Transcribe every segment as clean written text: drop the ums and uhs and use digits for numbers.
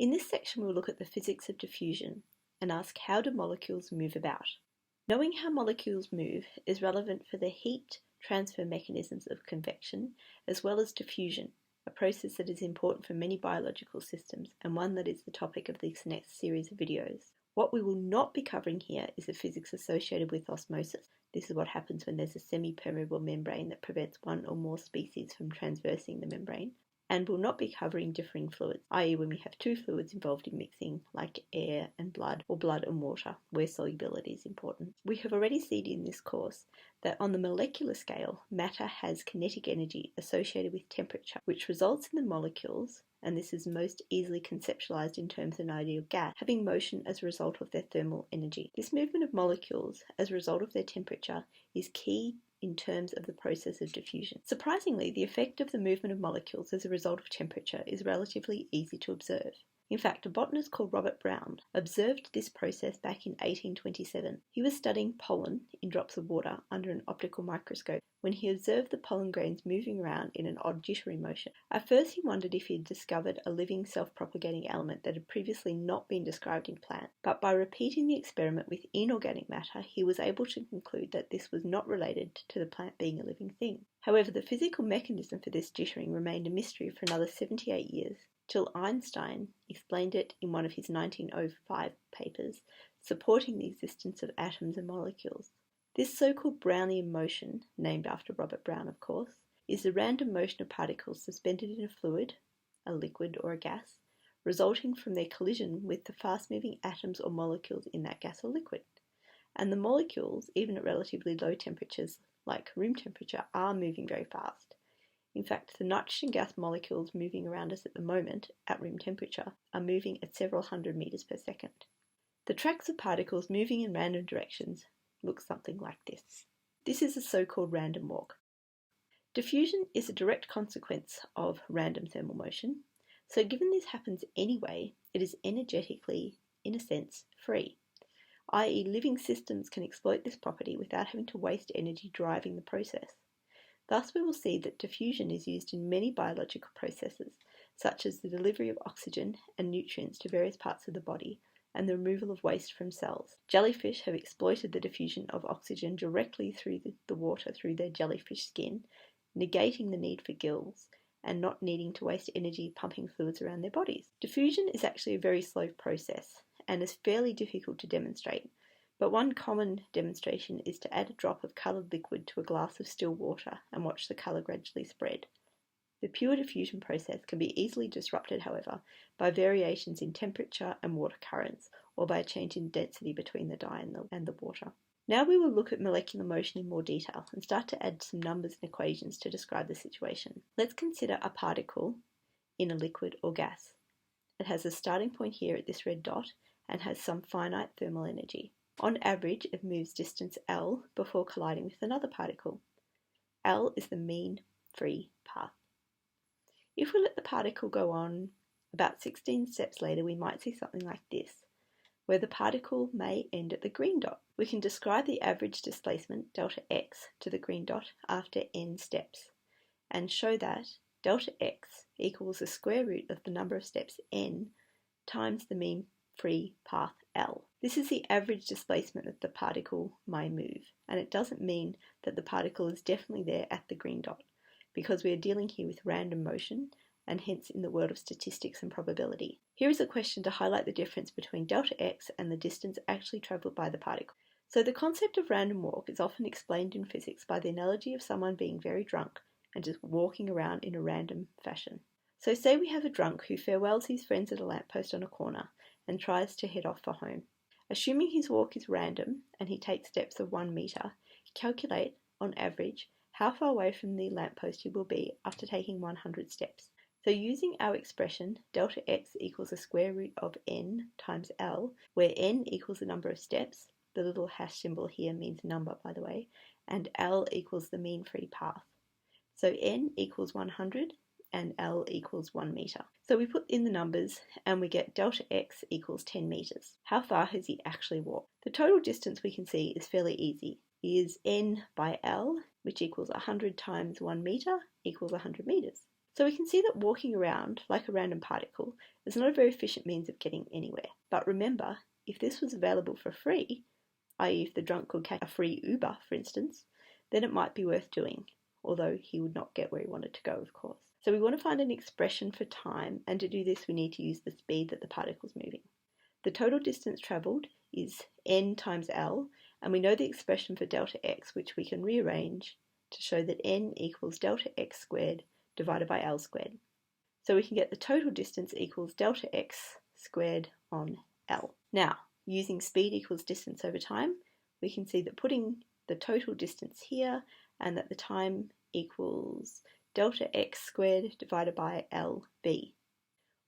In this section we'll look at the physics of diffusion and ask, how do molecules move about? Knowing how molecules move is relevant for the heat transfer mechanisms of convection as well as diffusion, a process that is important for many biological systems and one that is the topic of this next series of videos. What we will not be covering here is the physics associated with osmosis. This is what happens when there's a semi-permeable membrane that prevents one or more species from transversing the membrane. And we'll not be covering differing fluids, i.e. when we have two fluids involved in mixing, like air and blood, or blood and water, where solubility is important. We have already seen in this course that on the molecular scale, matter has kinetic energy associated with temperature, which results in the molecules, and this is most easily conceptualized in terms of an ideal gas, having motion as a result of their thermal energy. This movement of molecules as a result of their temperature is key in terms of the process of diffusion. Surprisingly, the effect of the movement of molecules as a result of temperature is relatively easy to observe. In fact, a botanist called Robert Brown observed this process back in 1827. He was studying pollen in drops of water under an optical microscope when he observed the pollen grains moving around in an odd jittery motion. At first he wondered if he had discovered a living self-propagating element that had previously not been described in plants, but by repeating the experiment with inorganic matter he was able to conclude that this was not related to the plant being a living thing. However, the physical mechanism for this jittering remained a mystery for another 78 years, till Einstein explained it in one of his 1905 papers, supporting the existence of atoms and molecules. This so-called Brownian motion, named after Robert Brown of course, is the random motion of particles suspended in a fluid, a liquid or a gas, resulting from their collision with the fast-moving atoms or molecules in that gas or liquid. And the molecules, even at relatively low temperatures like room temperature, are moving very fast. In fact, the nitrogen gas molecules moving around us at the moment, at room temperature, are moving at several hundred meters per second. The tracks of particles moving in random directions look something like this. This is a so-called random walk. Diffusion is a direct consequence of random thermal motion, so given this happens anyway, it is energetically, in a sense, free, i.e. living systems can exploit this property without having to waste energy driving the process. Thus we will see that diffusion is used in many biological processes, such as the delivery of oxygen and nutrients to various parts of the body, and the removal of waste from cells. Jellyfish have exploited the diffusion of oxygen directly through the water through their jellyfish skin, negating the need for gills and not needing to waste energy pumping fluids around their bodies. Diffusion is actually a very slow process and is fairly difficult to demonstrate, but one common demonstration is to add a drop of coloured liquid to a glass of still water and watch the colour gradually spread. The pure diffusion process can be easily disrupted, however, by variations in temperature and water currents, or by a change in density between the dye and the water. Now we will look at molecular motion in more detail and start to add some numbers and equations to describe the situation. Let's consider a particle in a liquid or gas. It has a starting point here at this red dot and has some finite thermal energy. On average, it moves distance L before colliding with another particle. L is the mean free path. If we let the particle go on, about 16 steps later we might see something like this, where the particle may end at the green dot. We can describe the average displacement, delta x, to the green dot after n steps, and show that delta x equals the square root of the number of steps n times the mean free path L. This is the average displacement that the particle may move, and it doesn't mean that the particle is definitely there at the green dot, because we are dealing here with random motion, and hence in the world of statistics and probability. Here is a question to highlight the difference between delta x and the distance actually travelled by the particle. So the concept of random walk is often explained in physics by the analogy of someone being very drunk and just walking around in a random fashion. So say we have a drunk who farewells his friends at a lamppost on a corner and tries to head off for home. Assuming his walk is random and he takes steps of 1 metre, calculate, on average, how far away from the lamppost he will be after taking 100 steps. So using our expression, delta x equals the square root of n times L, where n equals the number of steps, the little hash symbol here means number by the way, and L equals the mean free path. So n equals 100 and L equals 1 metre. So we put in the numbers and we get delta x equals 10 metres. How far has he actually walked? The total distance we can see is fairly easy. Is n by L, which equals 100 times 1 metre equals 100 metres. So we can see that walking around like a random particle is not a very efficient means of getting anywhere. But remember, if this was available for free, i.e. if the drunk could catch a free Uber, for instance, then it might be worth doing, although he would not get where he wanted to go, of course. So we want to find an expression for time, and to do this we need to use the speed that the particle is moving. The total distance travelled is n times L, and we know the expression for delta x, which we can rearrange to show that n equals delta x squared divided by L squared. So we can get the total distance equals delta x squared on L. Now, using speed equals distance over time, we can see that putting the total distance here and that the time equals delta x squared divided by LB.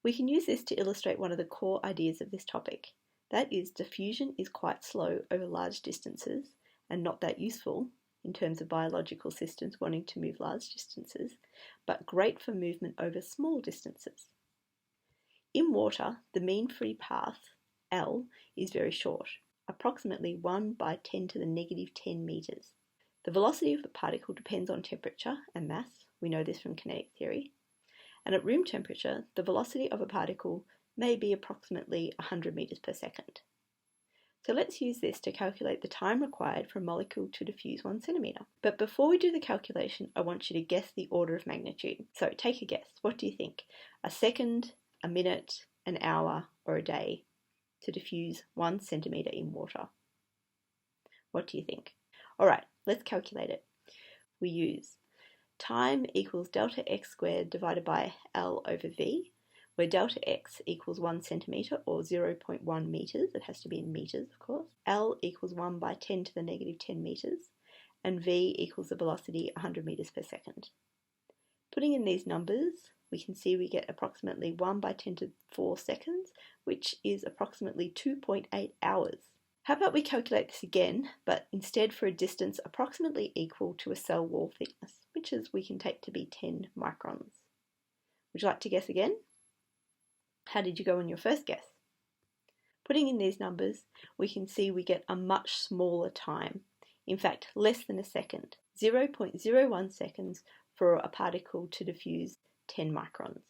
We can use this to illustrate one of the core ideas of this topic. That is, diffusion is quite slow over large distances and not that useful in terms of biological systems wanting to move large distances, but great for movement over small distances. In water, the mean free path, L, is very short, approximately 1 by 10 to the negative 10 metres. The velocity of the particle depends on temperature and mass. We know this from kinetic theory. And at room temperature, the velocity of a particle may be approximately 100 metres per second. So let's use this to calculate the time required for a molecule to diffuse 1 centimetre. But before we do the calculation, I want you to guess the order of magnitude. So take a guess. What do you think? A second, a minute, an hour, or a day to diffuse 1 centimetre in water? What do you think? Alright, let's calculate it. We use time equals delta x squared divided by L over V, where delta x equals 1 centimetre or 0.1 metres, it has to be in metres of course, L equals 1 by 10 to the negative 10 metres, and V equals the velocity 100 metres per second. Putting in these numbers, we can see we get approximately 1 by 10 to the 4 seconds, which is approximately 2.8 hours. How about we calculate this again, but instead for a distance approximately equal to a cell wall thickness, which is we can take to be 10 microns. Would you like to guess again? How did you go on your first guess? Putting in these numbers, we can see we get a much smaller time. In fact, less than a second. 0.01 seconds for a particle to diffuse 10 microns.